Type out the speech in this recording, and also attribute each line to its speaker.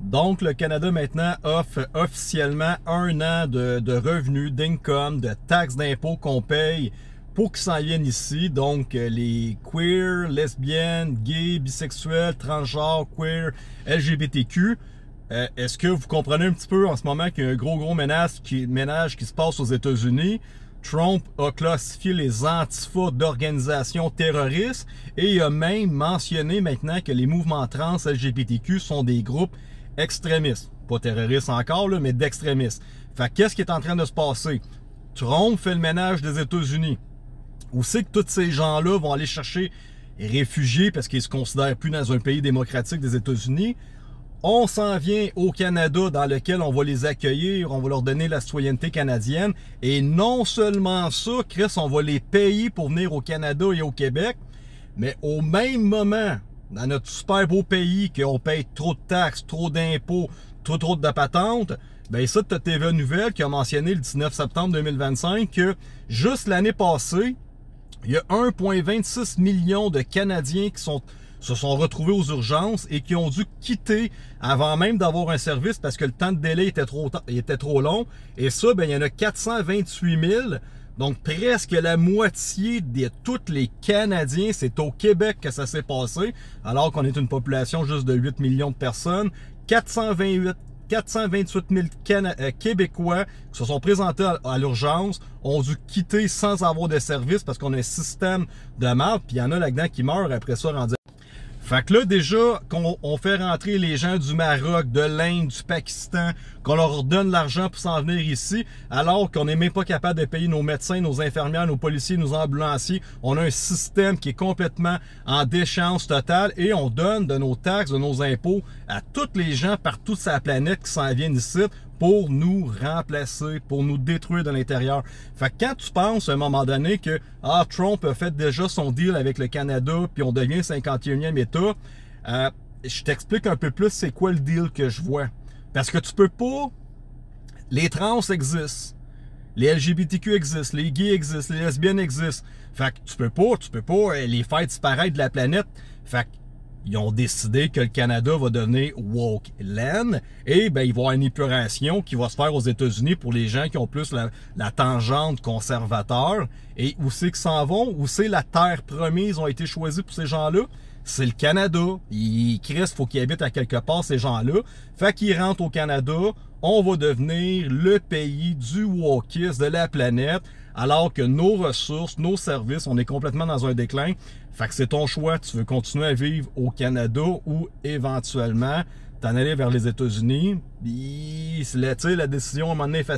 Speaker 1: Donc, le Canada maintenant offre officiellement 1 an de revenus, d'income, de taxes d'impôts qu'on paye pour qu'ils s'en viennent ici. Donc, les queer, lesbiennes, gays, bisexuels, transgenres, queer, LGBTQ. Est-ce que vous comprenez un petit peu en ce moment qu'il y a un gros ménage qui se passe aux États-Unis? Trump a classifié les antifas d'organisations terroristes et il a même mentionné maintenant que les mouvements trans LGBTQ sont des groupes extrémistes. Pas terroristes encore, là, mais d'extrémistes. Fait qu'est-ce qui est en train de se passer? Trump fait le ménage des États-Unis. Où c'est que tous ces gens-là vont aller chercher réfugiés parce qu'ils ne se considèrent plus dans un pays démocratique des États-Unis? On s'en vient au Canada dans lequel on va les accueillir, on va leur donner la citoyenneté canadienne. Et non seulement ça, Chris, on va les payer pour venir au Canada et au Québec, mais au même moment, dans notre super beau pays, qu'on paye trop de taxes, trop d'impôts, trop de patentes, ben ça, tu as TVA Nouvelle qui a mentionné le 19 septembre 2025 que juste l'année passée, il y a 1,26 million de Canadiens qui se sont retrouvés aux urgences et qui ont dû quitter avant même d'avoir un service parce que le temps de délai était trop long. Et ça, ben, il y en a 428 000. Donc, presque la moitié de tous les Canadiens, c'est au Québec que ça s'est passé, alors qu'on est une population juste de 8 millions de personnes. 428 000 Québécois qui se sont présentés à l'urgence ont dû quitter sans avoir de service parce qu'on a un système de merde, puis il y en a là-dedans qui meurent après ça rendu. Fait que là, déjà, qu'on fait rentrer les gens du Maroc, de l'Inde, du Pakistan, qu'on leur donne l'argent pour s'en venir ici, alors qu'on n'est même pas capable de payer nos médecins, nos infirmières, nos policiers, nos ambulanciers. On a un système qui est complètement en déchéance totale et on donne de nos taxes, de nos impôts à tous les gens partout sur la planète qui s'en viennent ici pour nous remplacer, pour nous détruire de l'intérieur. Fait que quand tu penses à un moment donné que Trump a fait déjà son deal avec le Canada puis on devient 51e État, je t'explique un peu plus c'est quoi le deal que je vois. Parce que tu peux pas... Les trans existent, les LGBTQ existent, les gays existent, les lesbiennes existent. Fait que tu peux pas les faire disparaître de la planète. Fait que ils ont décidé que le Canada va devenir woke land et ben il va y avoir une épuration qui va se faire aux États-Unis pour les gens qui ont plus la tangente conservateur. Et où c'est qu'ils s'en vont? Où c'est la terre promise ont été choisis pour ces gens-là? C'est le Canada. Il faut qu'ils habitent à quelque part, ces gens-là. Fait qu'ils rentrent au Canada, on va devenir le pays du wokisme de la planète, alors que nos ressources, nos services, on est complètement dans un déclin. Fait que c'est ton choix. Tu veux continuer à vivre au Canada ou éventuellement t'en aller vers les États-Unis. La décision à un moment donné est facile.